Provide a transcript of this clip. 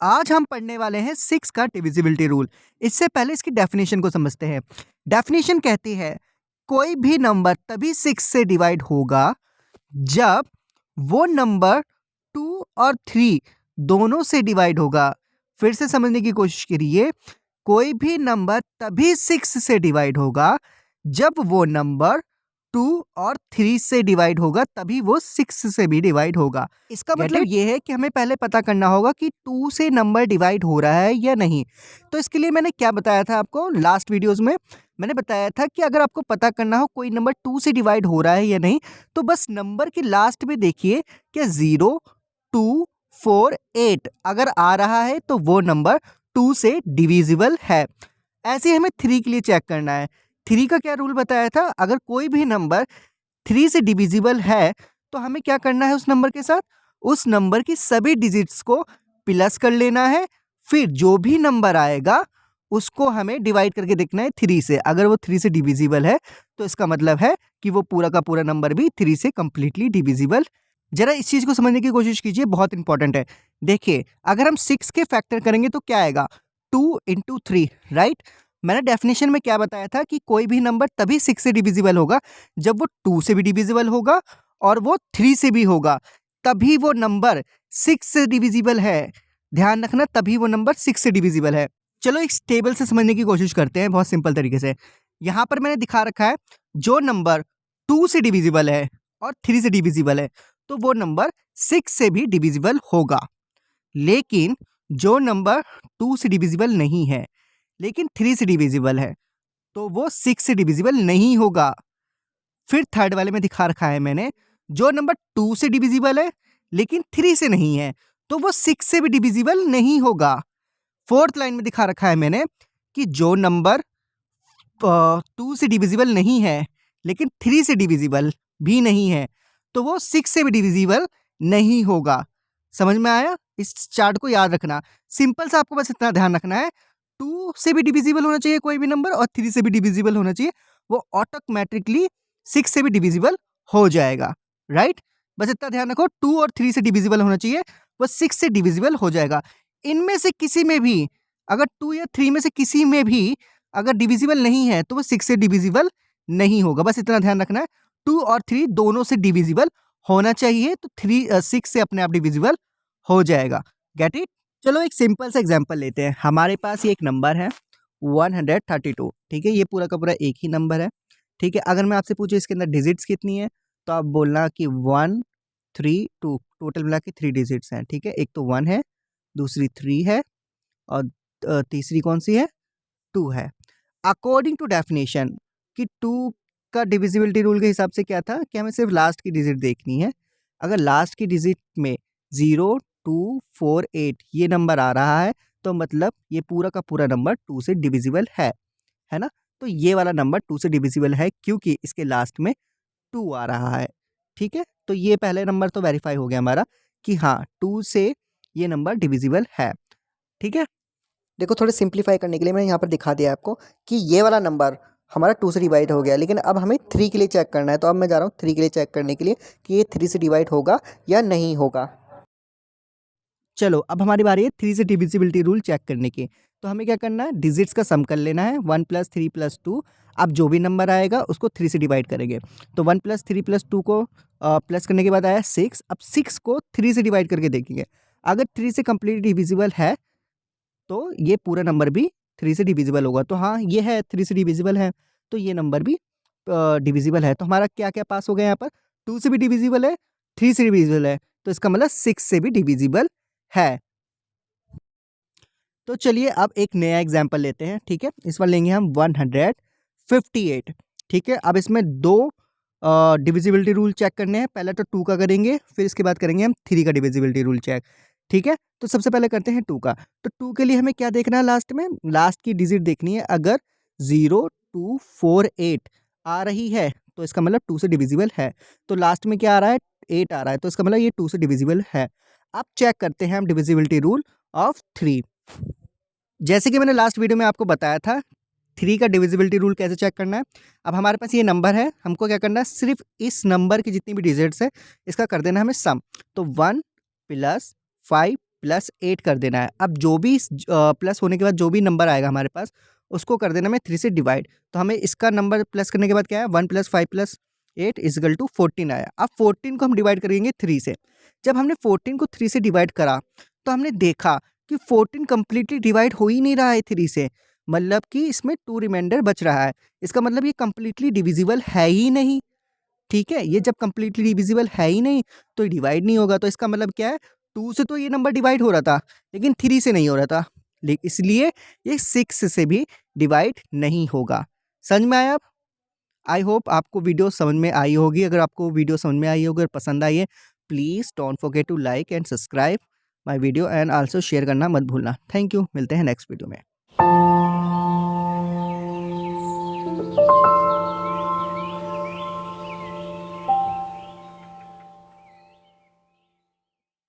आज हम पढ़ने वाले हैं 6 का डिविजिबिलिटी रूल। इससे पहले इसकी डेफिनेशन को समझते हैं। डेफिनेशन कहती है कोई भी नंबर तभी 6 से डिवाइड होगा जब वो नंबर 2 और 3 दोनों से डिवाइड होगा। फिर से समझने की कोशिश करिए, कोई भी नंबर तभी 6 से डिवाइड होगा जब वो नंबर 2 और 3 से डिवाइड होगा, तभी वो 6 से भी डिवाइड होगा। इसका मतलब ये है कि हमें पहले पता करना होगा कि 2 से नंबर डिवाइड हो रहा है या नहीं। तो इसके लिए मैंने क्या बताया था आपको लास्ट वीडियोस में, मैंने बताया था कि अगर आपको पता करना हो कोई नंबर 2 से डिवाइड हो रहा है या नहीं, तो बस नंबर के लास्ट में देखिए कि 0, 2, 4, 8 अगर आ रहा है तो वो नंबर 2 से डिविजिबल है। ऐसे ही हमें 3 के लिए चेक करना है। 3 का क्या रूल बताया था, अगर कोई भी नंबर 3 से डिविजिबल है तो हमें क्या करना है, उस नंबर के साथ उस नंबर की सभी डिजिट्स को प्लस कर लेना है, फिर जो भी नंबर आएगा उसको हमें डिवाइड करके देखना है 3 से। अगर वो 3 से डिविजिबल है तो इसका मतलब है कि वो पूरा का पूरा नंबर भी 3 से कंप्लीटली डिविजिबल। जरा इस चीज को समझने की कोशिश कीजिए, बहुत इंपॉर्टेंट है। देखिए अगर हम 6 के फैक्टर करेंगे तो क्या आएगा, 2 × 3, राइट। मैंने डेफिनेशन में क्या बताया था कि कोई भी नंबर तभी 6 से डिविजिबल होगा जब वो 2 से भी डिविजिबल होगा और वो 3 से भी होगा, तभी वो नंबर 6 से डिविजिबल है। ध्यान रखना, तभी वो नंबर 6 से डिविजिबल है। चलो इस टेबल से समझने की कोशिश करते हैं बहुत सिंपल तरीके से। यहाँ पर मैंने दिखा रखा है जो नंबर 2 से डिविजिबल है और 3 से डिविजिबल है तो वो नंबर 6 से भी डिविजिबल होगा। लेकिन जो नंबर 2 से डिविजिबल नहीं है लेकिन 3 से डिविजिबल है तो वो 6 से डिविजिबल नहीं होगा। फिर थर्ड वाले में दिखा रखा है मैंने, जो नंबर 2 से डिविजिबल है लेकिन 3 से नहीं है तो वो 6 से भी डिविजिबल नहीं होगा। फोर्थ लाइन में दिखा रखा है मैंने कि जो नंबर 2 से डिविजिबल नहीं है लेकिन 3 से डिविजिबल भी नहीं है तो वो 6 से भी डिविजिबल नहीं होगा। समझ में आया? इस चार्ट को याद रखना, सिंपल सा आपको बस इतना ध्यान रखना है, 2 से भी डिविजिबल होना चाहिए कोई भी नंबर और 3 से भी डिविजिबल होना चाहिए, वो ऑटोमेटिकली 6 से भी डिविजिबल हो जाएगा, राइट। बस इतना ध्यान रखो, 2 और 3 से डिविजिबल होना चाहिए, वो 6 से डिविजिबल हो जाएगा। इनमें से किसी में भी अगर 2 या 3 में से किसी में भी अगर डिविजिबल नहीं है तो वो 6 से डिविजिबल नहीं होगा। बस इतना ध्यान रखना है, 2 और 3 दोनों से डिविजिबल होना चाहिए तो 6 से अपने आप डिविजिबल हो जाएगा। Get it? चलो एक सिंपल सा एग्जांपल लेते हैं। हमारे पास ये एक नंबर है 132, ठीक है, ये पूरा का पूरा एक ही नंबर है, ठीक है। अगर मैं आपसे पूछूं इसके अंदर डिजिट्स कितनी है तो आप बोलना कि 1, 3, 2, टोटल मिला के 3 डिजिट्स हैं, ठीक है। एक तो 1 है, दूसरी 3 है और तीसरी कौन सी है, 2 है। अकॉर्डिंग टू डेफिनेशन कि 2 का डिविजिबिलिटी रूल के हिसाब से क्या था कि हमें सिर्फ लास्ट की डिजिट देखनी है। अगर लास्ट की डिजिट में 0, 2, 4, 8 ये नंबर आ रहा है तो मतलब ये पूरा का पूरा नंबर 2 से डिविजिबल है ना। तो ये वाला नंबर 2 से डिविजिबल है क्योंकि इसके लास्ट में 2 आ रहा है, ठीक है। तो ये पहले नंबर तो वेरीफाई हो गया हमारा कि हाँ 2 से ये नंबर डिविजिबल है, ठीक है। देखो थोड़े सिंप्लीफाई करने के लिए मैंने यहाँ पर दिखा दिया आपको कि ये वाला नंबर हमारा 2 से डिवाइड हो गया, लेकिन अब हमें 3 के लिए चेक करना है। तो अब मैं जा रहा हूँ 3 के लिए चेक करने के लिए कि ये 3 से डिवाइड होगा या नहीं होगा। चलो अब हमारी बारी है 3 से डिविजिबिलिटी रूल चेक करने की। तो हमें क्या करना है, डिजिट्स का सम कर लेना है, 1 + 3 + 2। अब जो भी नंबर आएगा उसको 3 से डिवाइड करेंगे। तो 1 + 3 + 2 को प्लस करने के बाद आया 6। अब 6 को 3 से डिवाइड करके देखेंगे, अगर 3 से कंप्लीट डिविजिबल है तो ये पूरा नंबर भी 3 से डिविजिबल होगा। तो हाँ ये है 3 से डिविजिबल है तो ये नंबर भी डिविजिबल है। तो हमारा क्या क्या पास हो गया यहाँ पर, 2 से भी डिविजिबल है, 3 से डिविजिबल है, तो इसका मतलब 6 से भी डिविजिबल है। तो चलिए अब एक नया एग्जाम्पल लेते हैं, ठीक है। इस बार लेंगे हम 158, ठीक है। अब इसमें 2 डिविजिबिलिटी रूल चेक करने हैं। पहले तो 2 का करेंगे, फिर इसके बाद करेंगे हम 3 का डिविजिबिलिटी रूल चेक, ठीक है। तो सबसे पहले करते हैं 2 का। तो 2 के लिए हमें क्या देखना है, लास्ट में लास्ट की डिजिट देखनी है। अगर 0, 2, 4, 8 आ रही है तो इसका मतलब 2 से डिविजिबल है। तो लास्ट में क्या आ रहा है, 8 आ रहा है, तो इसका मतलब ये 2 से डिविजिबल है। अब चेक करते हैं हम डिविजिबिलिटी रूल ऑफ 3। जैसे कि मैंने लास्ट वीडियो में आपको बताया था 3 का डिविजिबिलिटी रूल कैसे चेक करना है। अब हमारे पास ये नंबर है, हमको क्या करना है, सिर्फ इस नंबर की जितनी भी डिजिट्स है इसका कर देना हमें सम। तो 1 + 5 प्लस 8 कर देना है। अब जो भी प्लस होने के बाद जो भी नंबर आएगा हमारे पास उसको कर देना हमें 3 से डिवाइड। तो हमें इसका नंबर प्लस करने के बाद क्या है 1 + 5 + 8 इक्वल टू 14 आया। अब 14 को हम डिवाइड करेंगे 3 से। जब हमने 14 को 3 से डिवाइड करा तो हमने देखा कि 14 कंप्लीटली डिवाइड हो ही नहीं रहा है 3 से, मतलब कि इसमें 2 रिमाइंडर बच रहा है। इसका मतलब ये कंप्लीटली डिविजिबल है ही नहीं। ठीक है, ये जब कंप्लीटली डिविजिबल है ही नहीं तो ये डिवाइड नहीं होगा। तो इसका मतलब क्या है 2 से तो ये नंबर डिवाइड हो रहा था लेकिन 3 से नहीं हो रहा था, इसलिए ये 6 से भी डिवाइड नहीं होगा। समझ में आया अब? आई होप आपको वीडियो समझ में आई होगी। अगर आपको वीडियो समझ में आई होगी और पसंद आई है, please don't forget to like and subscribe my video and also share करना मत भूलना। थैंक यू, मिलते हैं नेक्स्ट वीडियो में।